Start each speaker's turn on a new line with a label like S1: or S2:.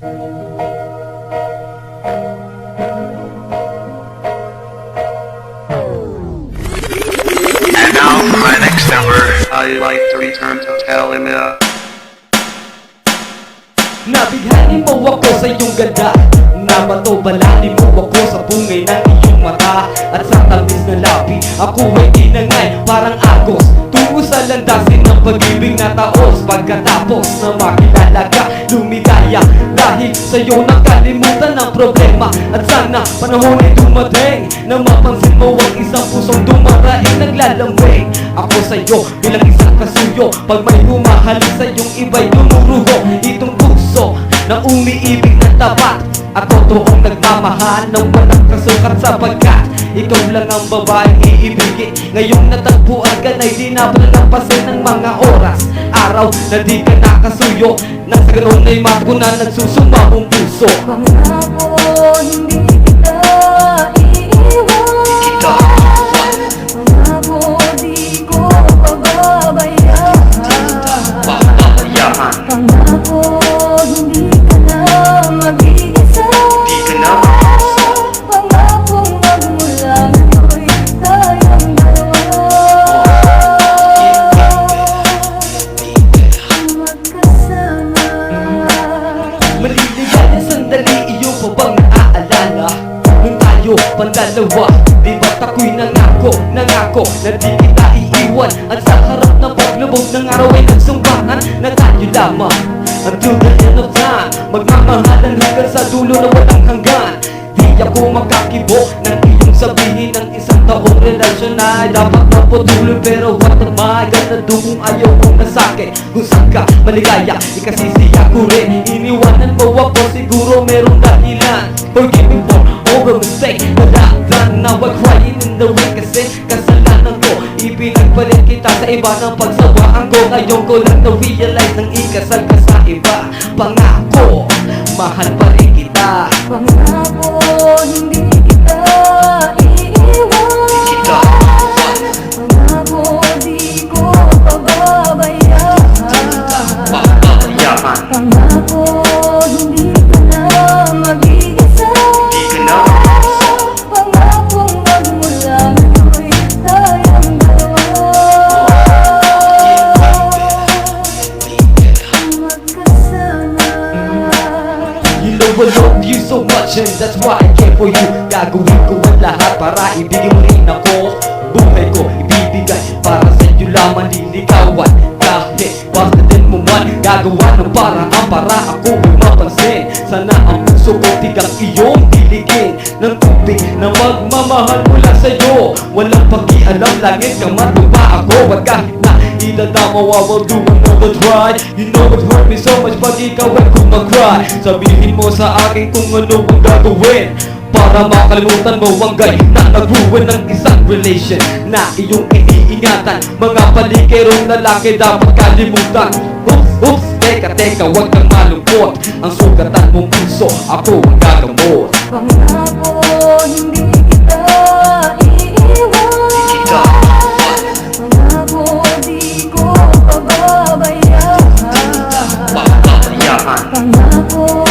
S1: And now for my next number, I like to return to Telemia.
S2: Nabighani mo ako sa iyong ganda, nabato-balani mo ako sa bungay ng iyong mata. At sa tamis na labi, ako ay tinangay parang agos, tungo sa landasin ng pag-ibig na taos. Pagkatapos na makilala ka, lumidaya dahil sa'yo nakalimutan ang problema. At sana panahon ay dumating na mapansin mo ang isang pusong dumaraing naglalambing. Ako sa'yo bilang isang kasuyo, pag may humahalik sa'yong iba'y lumurugo. Itong puso na umiibig ng tapat at totoong nagmamahal ng walang kasukat, sapagkat ikaw lang ang babaeng iibigin. Ngayong natagpuan ka na'y di na palampasin ng mga oras, araw na di ka nakasuyo. Nang sa ganoon ay mapunan nagsusuma mong puso.
S3: Pangako hindi kita iiwan, pangako di ko pababayaan, pangako hindi ka na mag-iisa, pangakong magmula ngayon tayong dalawa magkasama.
S2: Maliligaya sandali, iyo pa bang naaalala nung tayo pandalawa? Di ba't ako'y nangako na di kita iiwan? At sa harap ng paglubog ng araw ay nagsumbangan na tayo lamang until the end of time, magmamahalan hanggang sa dulo na walang hanggan. Di ako makakibo ng iyong sabihin ng isang taong relasyon na ay dapat maputuloy. Pero what am I gonna do kung ayaw mong nasakit? Kung saan ka maligaya, ikasisiya ko rin. Iniwanan mo ako, siguro merong dahilan. Forgive me for all the mistake that I've done. Now I'm crying in the rain kasi kasalanan ko. Ipinagpalit kita sa iba ng pagsawaan ko. Ngayon ko lang na-realize nang ikasal ka sa iba. Pangako, mahal pa rin kita.
S3: Pangako hindi kita iiwan, pangako di ko pababayaan, pangako hindi ka na mag-iisa, pangakong magmula ngayon tayong dalawa magkasama.
S2: You know I love you so much and that's why I care for you. Gagawin ko ang lahat para ibigay mo rin ako. Buhay ko ibibigay para sa iyo lamang, liligawan kahit basta din mo man. Gagawa ng paraan para ako ay mapansin. Sana ang puso ko tigang iyong diligin ng tubig na magmamahal mula sa'yo. Walang pakialam, langit ka man ba ako. At kahit na idadamaw, I will do another try. You know it hurt me so much pag ikaw ay kumag-cry. Sabihin mo sa akin kung ano ang gagawin para makalimutan mo ang gay na nag-ruin ng isang relation na iyong iniingatan. Mga palikirong lalaki dapat kalimutan. Oops, teka, huwag kang malungkot. Ang sugatan mong puso, ako ang gagamot.
S3: Pangako hindi kita iiwan, pangako di ko pababayaan, pangako